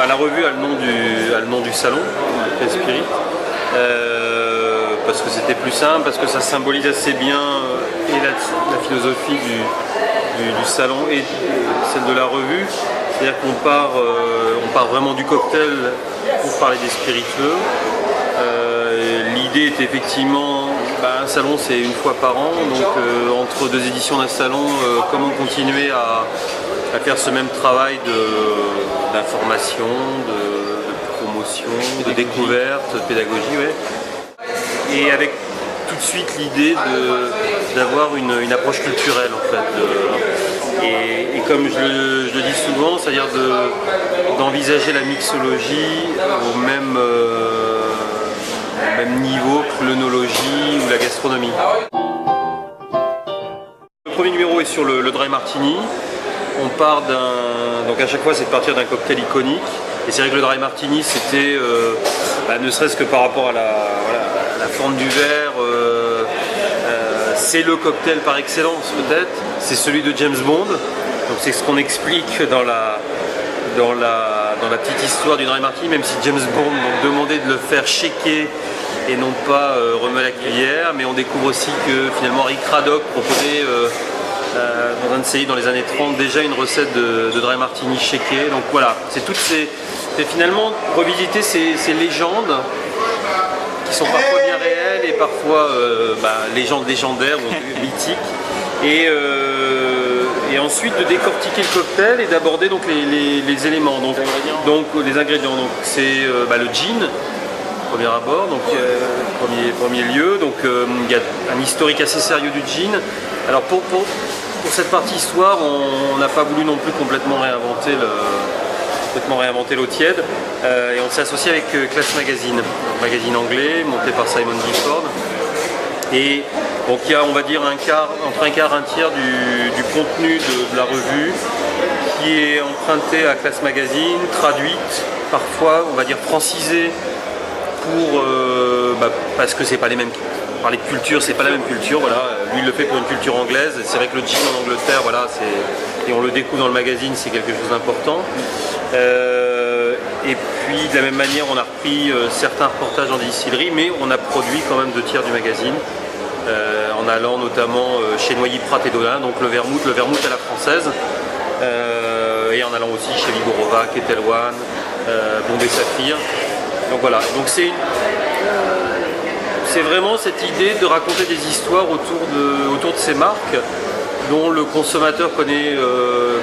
La revue a le nom du salon, Clean Spirit, parce que c'était plus simple, parce que ça symbolise assez bien et la philosophie du salon et celle de la revue. C'est-à-dire qu'on part vraiment du cocktail pour parler des spiritueux. L'idée est effectivement, un salon c'est une fois par an, donc entre deux éditions d'un salon, comment continuer à faire ce même travail d'information, de promotion, de découverte, de pédagogie, ouais. Et avec tout de suite l'idée d'avoir une approche culturelle en fait. Et comme je le dis souvent, c'est-à-dire d'envisager la mixologie au même niveau que l'œnologie ou la gastronomie. Le premier numéro est sur le dry martini. On part donc à chaque fois c'est de partir d'un cocktail iconique. Et c'est vrai que le dry martini c'était, ne serait-ce que par rapport à la forme du verre, c'est le cocktail par excellence peut-être. C'est celui de James Bond. Donc c'est ce qu'on explique dans la petite histoire du dry martini, même si James Bond demandait de le faire shaker et non pas remuer à la cuillère, mais on découvre aussi que finalement Rick Craddock proposait dans un de ses livres dans les années 30 déjà une recette de dry martini shaké. Donc voilà, c'est finalement revisiter ces légendes qui sont parfois bien réelles et parfois légendes légendaires ou mythiques, et ensuite de décortiquer le cocktail et d'aborder donc les éléments, donc les ingrédients. Donc c'est le gin, premier abord, donc premier lieu. Donc il y a un historique assez sérieux du gin. Alors pour cette partie histoire, on n'a pas voulu non plus complètement réinventer l'eau tiède, et on s'est associé avec Class Magazine, un magazine anglais monté par Simon Gifford. Et donc il y a, on va dire, entre un quart et un tiers du contenu de la revue qui est emprunté à Class Magazine, traduite, parfois on va dire francisée, parce que c'est pas les mêmes. Parler de culture, c'est pas la même culture, voilà. Lui il le fait pour une culture anglaise. C'est vrai que le gin en Angleterre, voilà, et on le découvre dans le magazine, c'est quelque chose d'important. Et puis de la même manière, on a repris certains reportages dans des distilleries, mais on a produit quand même 2 tiers du magazine, en allant notamment chez Noilly Prat et Dolin, donc le vermouth à la française, et en allant aussi chez Vigorova, Ketel One, Bombay Saphir. Donc voilà, donc c'est vraiment cette idée de raconter des histoires autour de ces marques dont le consommateur connaît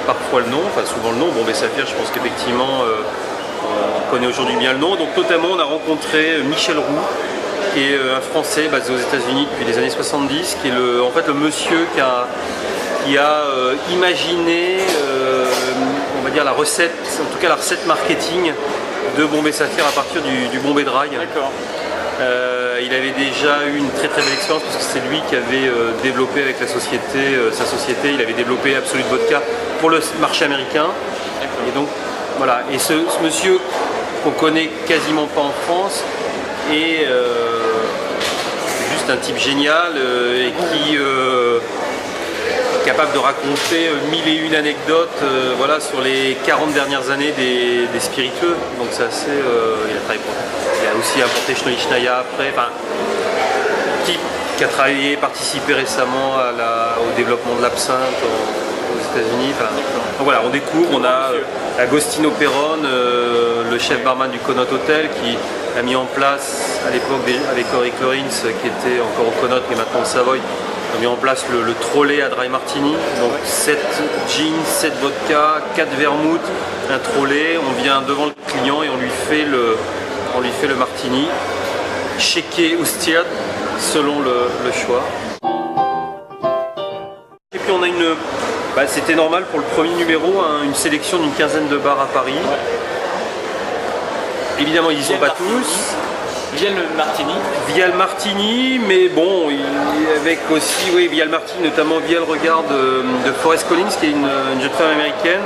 parfois le nom, enfin souvent le nom. Bombay Saphir, je pense qu'effectivement on connaît aujourd'hui bien le nom. Donc notamment on a rencontré Michel Roux, qui est un Français basé aux États-Unis depuis les années 70, qui est en fait le monsieur qui a imaginé on va dire la recette, en tout cas la recette marketing de Bombay Saphir à partir du Bombay Dry. D'accord. Il avait déjà eu une très très belle expérience parce que c'est lui qui avait développé avec sa société, il avait développé Absolut Vodka pour le marché américain. Et donc voilà, et ce monsieur qu'on connaît quasiment pas en France est juste un type génial et qui est capable de raconter 1001 anecdotes voilà, sur les 40 dernières années des spiritueux. Donc c'est assez... il a aussi apporté Schnollichnaya après, qui a travaillé, participé récemment au développement de l'absinthe aux États-Unis. Donc voilà, on découvre, on a Agostino Perron, le chef barman du Connaught Hotel, qui a mis en place à l'époque avec Henry Clorins, qui était encore au Connaught mais maintenant au Savoy, a mis en place le trolley à dry martini. Donc 7 gin, 7 vodka, 4 vermouth, un trolley, on vient devant le client et on lui fait le martini, shaké ou stirred selon le choix. Et puis on a c'était normal pour le premier numéro, une sélection d'une quinzaine de bars à Paris. Évidemment ils n'y sont pas tous. Via le Martini. Via le Martini, mais bon, avec aussi, oui, via le Martini, notamment via le regard de Forrest Collins, qui est une jeune femme américaine,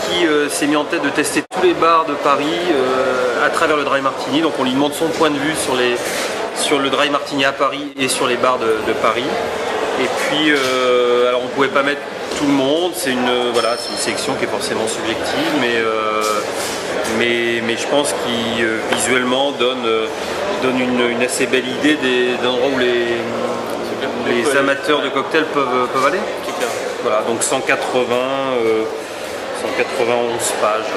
qui s'est mis en tête de tester tous les bars de Paris à travers le dry martini. Donc on lui demande son point de vue sur le dry martini à Paris et sur les bars de Paris. Et puis, alors on ne pouvait pas mettre tout le monde. C'est une sélection qui est forcément subjective, mais je pense qu'il visuellement donne une assez belle idée des endroits où les amateurs de cocktails peuvent aller. Voilà, donc 191 pages.